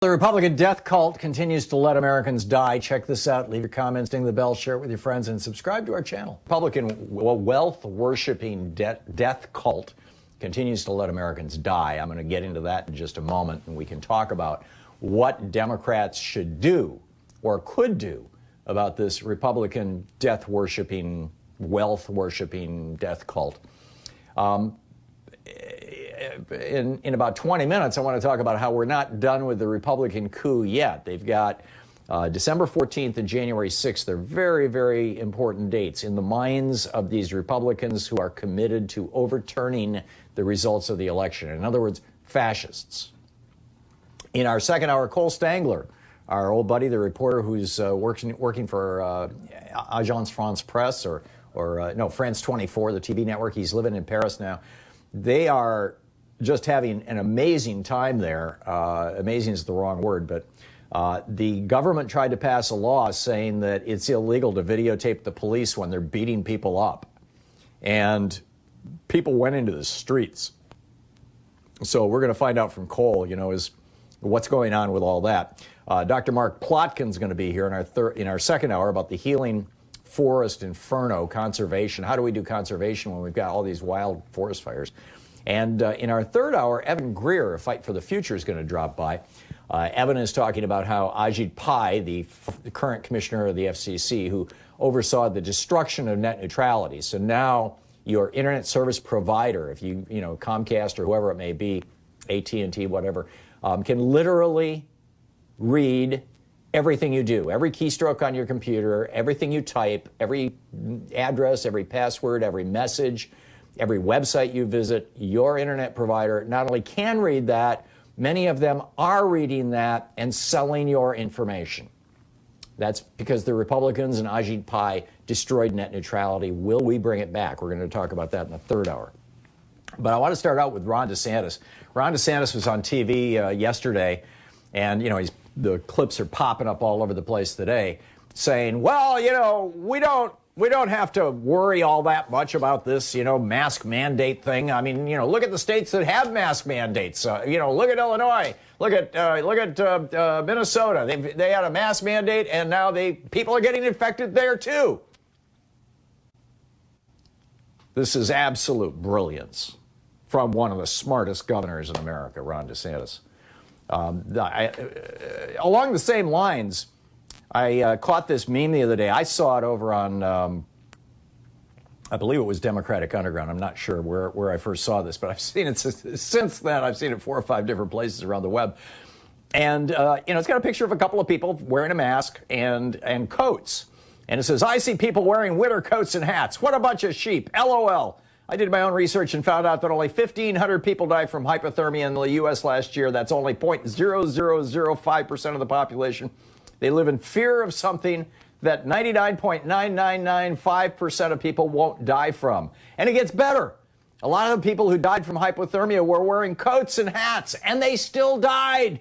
The Republican death cult continues to let Americans die. Check this out. Leave your comments, ding the bell, share it with your friends, and subscribe to our channel. Republican wealth-worshiping death cult continues to let Americans die. I'm going to get into that in just a moment, and we can talk about what Democrats should do or could do about this Republican death-worshiping, wealth-worshiping death cult. In about 20 minutes, I want to talk about how we're not done with the Republican coup yet. They've got December 14th and January 6th. They're very, very important dates in the minds of these Republicans who are committed to overturning the results of the election. In other words, fascists. In our second hour, Cole Stangler, our old buddy, the reporter who's working for Agence France Presse or France 24, the TV network. He's living in Paris now. They are just having an amazing time there. Amazing is the wrong word, but the government tried to pass a law saying that it's illegal to videotape the police when they're beating people up. And people went into the streets. So we're going to find out from Cole, is what's going on with all that. Dr. Mark Plotkin's going to be here in our second hour about the healing forest inferno, conservation. How do we do conservation when we've got all these wild forest fires? And in our third hour, Evan Greer, a Fight for the Future, is going to drop by. Evan is talking about how Ajit Pai, the current commissioner of the FCC, who oversaw the destruction of net neutrality. So now your internet service provider, if you Comcast or whoever it may be, AT&T, whatever, can literally read everything you do, every keystroke on your computer, everything you type, every address, every password, every message, every website you visit. Your internet provider not only can read that, many of them are reading that and selling your information. That's because the Republicans and Ajit Pai destroyed net neutrality. Will we bring it back? We're going to talk about that in the third hour. But I want to start out with Ron DeSantis. Ron DeSantis was on TV yesterday, and the clips are popping up all over the place today, saying, well, we don't have to worry all that much about this, mask mandate thing. I mean, look at the states that have mask mandates. Look at Illinois. Look at Minnesota. They had a mask mandate, and now people are getting infected there too. This is absolute brilliance from one of the smartest governors in America, Ron DeSantis. Along the same lines, I caught this meme the other day. I saw it over on, I believe it was Democratic Underground. I'm not sure where I first saw this, but I've seen it since then. I've seen it 4 or 5 different places around the web. And, it's got a picture of a couple of people wearing a mask and coats. And it says, I see people wearing winter coats and hats. What a bunch of sheep. LOL. I did my own research and found out that only 1,500 people died from hypothermia in the U.S. last year. That's only 0.0005% of the population. They live in fear of something that 99.9995% of people won't die from. And it gets better. A lot of the people who died from hypothermia were wearing coats and hats, and they still died.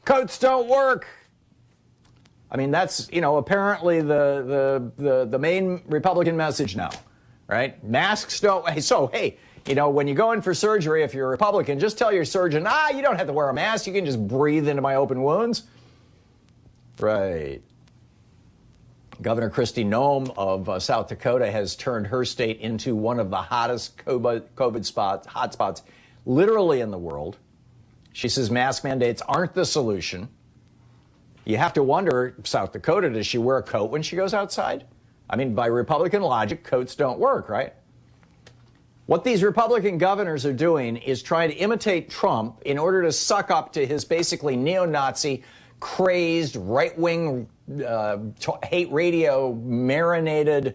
Coats don't work. I mean, that's, apparently the main Republican message now. Right? Masks don't. So, hey, when you go in for surgery, if you're a Republican, just tell your surgeon, you don't have to wear a mask. You can just breathe into my open wounds. Right. Governor Kristi Noem of South Dakota has turned her state into one of the hottest COVID hotspots literally in the world. She says mask mandates aren't the solution. You have to wonder, South Dakota, does she wear a coat when she goes outside? I mean, by Republican logic, coats don't work, right? What these Republican governors are doing is trying to imitate Trump in order to suck up to his basically neo-Nazi, crazed, right-wing, hate radio, marinated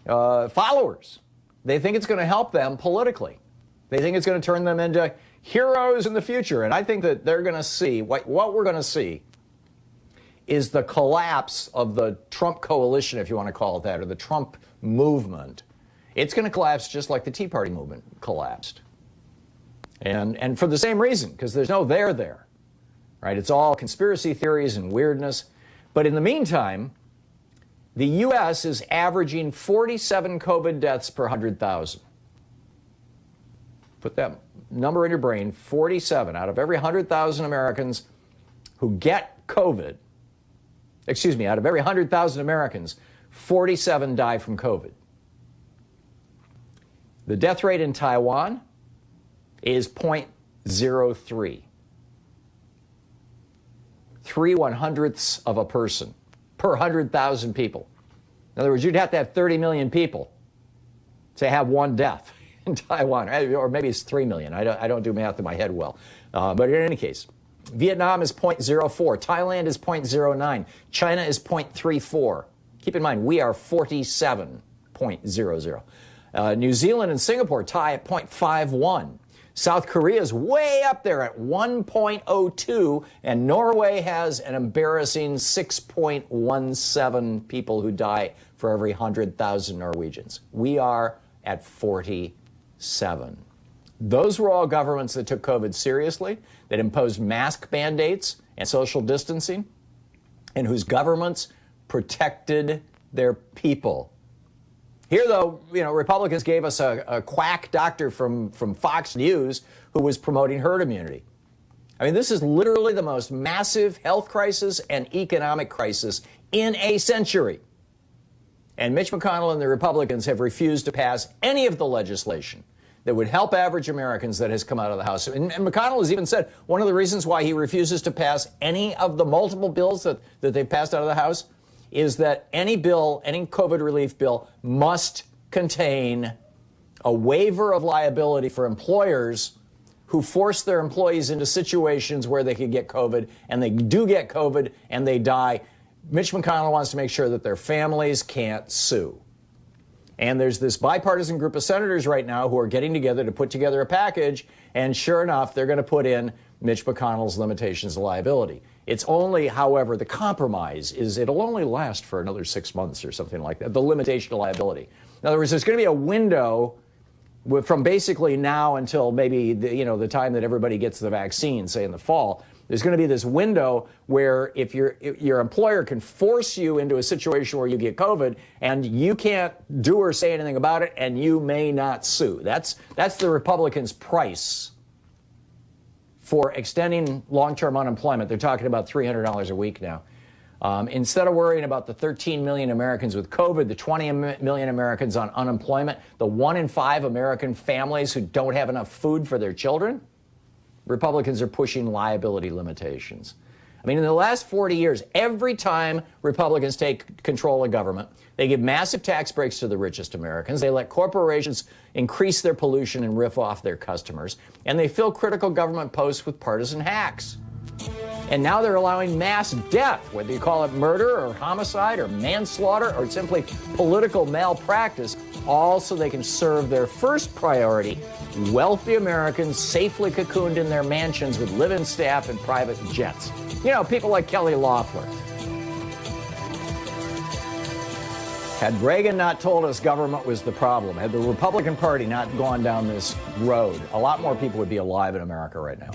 followers. They think it's going to help them politically. They think it's going to turn them into heroes in the future. And I think that they're going to see, what we're going to see is the collapse of the Trump coalition, if you want to call it that, or the Trump movement. It's going to collapse just like the Tea Party movement collapsed. And for the same reason, because there's no there, right? It's all conspiracy theories and weirdness. But in the meantime, the U.S. is averaging 47 COVID deaths per 100,000. Put that number in your brain, 47. Out of every 100,000 Americans, who get COVID, out of every 100,000 Americans, 47 die from COVID. The death rate in Taiwan is 0.03. 3/100ths of a person per 100,000 people. In other words, you'd have to have 30 million people to have one death in Taiwan, or maybe it's 3 million. I don't do math in my head well. But in any case, Vietnam is 0.04. Thailand is 0.09. China is 0.34. Keep in mind, we are 47.00. New Zealand and Singapore tie at 0.51. South Korea is way up there at 1.02, and Norway has an embarrassing 6.17 people who die for every 100,000 Norwegians. We are at 47. Those were all governments that took COVID seriously, that imposed mask mandates and social distancing, and whose governments protected their people. Here, though, Republicans gave us a quack doctor from Fox News who was promoting herd immunity. I mean, this is literally the most massive health crisis and economic crisis in a century. And Mitch McConnell and the Republicans have refused to pass any of the legislation that would help average Americans that has come out of the House. And McConnell has even said one of the reasons why he refuses to pass any of the multiple bills that they've passed out of the House is that any bill, any COVID relief bill, must contain a waiver of liability for employers who force their employees into situations where they could get COVID, and they do get COVID, and they die. Mitch McConnell wants to make sure that their families can't sue. And there's this bipartisan group of senators right now who are getting together to put together a package, and sure enough, they're going to put in Mitch McConnell's limitations of liability. It's only, however, the compromise is it'll only last for another 6 months or something like that, the limitation of liability. In other words, there's going to be a window from basically now until maybe the time that everybody gets the vaccine, say in the fall. There's going to be this window where if your employer can force you into a situation where you get COVID and you can't do or say anything about it, and you may not sue. That's the Republicans' price for extending long-term unemployment. They're talking about $300 a week now. Instead of worrying about the 13 million Americans with COVID, the 20 million Americans on unemployment, the 1 in 5 American families who don't have enough food for their children, Republicans are pushing liability limitations. I mean, in the last 40 years, every time Republicans take control of government, they give massive tax breaks to the richest Americans. They let corporations increase their pollution and riff off their customers. And they fill critical government posts with partisan hacks. And now they're allowing mass death, whether you call it murder or homicide or manslaughter or simply political malpractice, all so they can serve their first priority, wealthy Americans safely cocooned in their mansions with live-in staff and private jets. People like Kelly Loeffler. Had Reagan not told us government was the problem, had the Republican Party not gone down this road, a lot more people would be alive in America right now.